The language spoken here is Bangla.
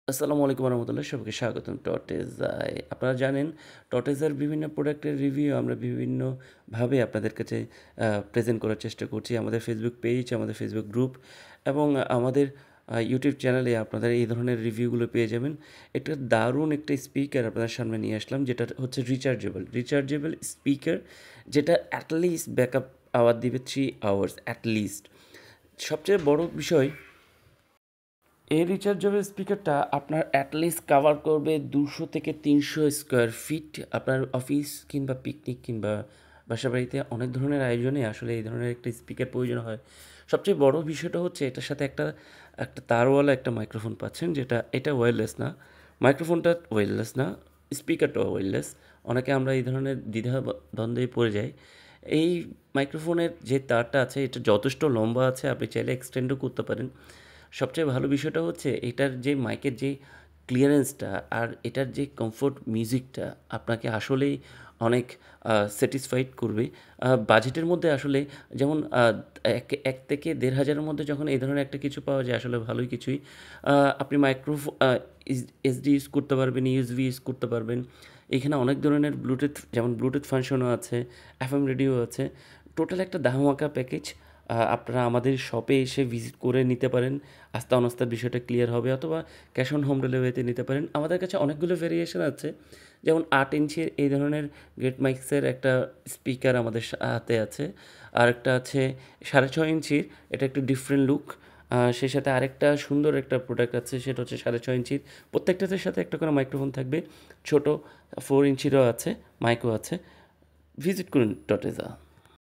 আসসালামু আলাইকুম রহমতুল্লাহ, সবাইকে স্বাগতম টটেজায়। আপনারা জানেন টটেজার বিভিন্ন প্রোডাক্টের রিভিউ আমরা বিভিন্নভাবে আপনাদের কাছে প্রেজেন্ট করার চেষ্টা করছি। আমাদের ফেসবুক পেজ, আমাদের ফেসবুক গ্রুপ এবং আমাদের ইউটিউব চ্যানেলে আপনারা এই ধরনের রিভিউগুলো পেয়ে যাবেন। একটা দারুণ একটা স্পিকার আপনাদের সামনে নিয়ে আসলাম, যেটা হচ্ছে রিচার্জেবল স্পিকার, যেটা অ্যাটলিস্ট ব্যাকআপ আওয়ার দিবে 3 আওয়ার্স অ্যাটলিস্ট। সবচেয়ে বড় বিষয়, এই রিচার্জেবল স্পিকারটা আপনার অ্যাটলিস্ট কাভার করবে 200 থেকে 300 স্কোয়ার ফিট। আপনার অফিস কিংবা পিকনিক কিংবা বাসাবাড়িতে অনেক ধরনের আয়োজনে আসলে এই ধরনের একটা স্পিকার প্রয়োজন হয়। সবচেয়ে বড় বিষয়টা হচ্ছে এটার সাথে একটা একটা তারওয়ালা একটা মাইক্রোফোন পাচ্ছেন, এটা ওয়্যারলেস না। মাইক্রোফোনটা ওয়্যারলেস না, স্পিকারটাও ওয়্যারলেস। অনেকে আমরা এই ধরনের দ্বন্দ্বে পড়ে যাই। এই মাইক্রোফোনের যে তারটা আছে এটা যথেষ্ট লম্বা আছে, আপনি চাইলে এক্সটেন্ডও করতে পারেন। সবচেয়ে ভালো বিষয়টা হচ্ছে এটার যে মাইকের যে ক্লিয়ারেন্সটা আর এটার যে কমফোর্ট মিউজিকটা আপনাকে আসলেই অনেক স্যাটিসফাইড করবে। বাজেটের মধ্যে আসলে যেমন ১ থেকে ১,৫০০ মধ্যে যখন এই ধরনের একটা কিছু পাওয়া যায় আসলে ভালোই কিছুই। আপনি এসডি ইউজ করতে পারবেন, ইউএসবি ইউজ করতে পারবেন। এখানে অনেক ধরনের যেমন ব্লুটুথ ফাংশনও আছে, এফএম রেডিও আছে। টোটাল একটা দামাকা প্যাকেজ। আপনারা আমাদের শপে এসে ভিজিট করে নিতে পারেন। আস্থা অনাস্থার বিষয়টা ক্লিয়ার হবে, অথবা ক্যাশ অন হোম ডেলিভারিতে নিতে পারেন। আমাদের কাছে অনেকগুলো ভেরিয়েশন আছে, যেমন ৮ ইঞ্চির এই ধরনের গ্রেট মাইক্সের একটা স্পিকার আমাদের হাতে আছে। আরেকটা আছে ৬.৫ ইঞ্চির, এটা একটু ডিফারেন্ট লুক। সেই সাথে আরেকটা সুন্দর একটা প্রোডাক্ট আছে, সেটা হচ্ছে ৬.৫ ইঞ্চির। প্রত্যেকটাতে সাথে একটা করে মাইক্রোফোন থাকবে। ছোট ৪ ইঞ্চিরও আছে, মাইকও আছে। ভিজিট করুন টটেজা।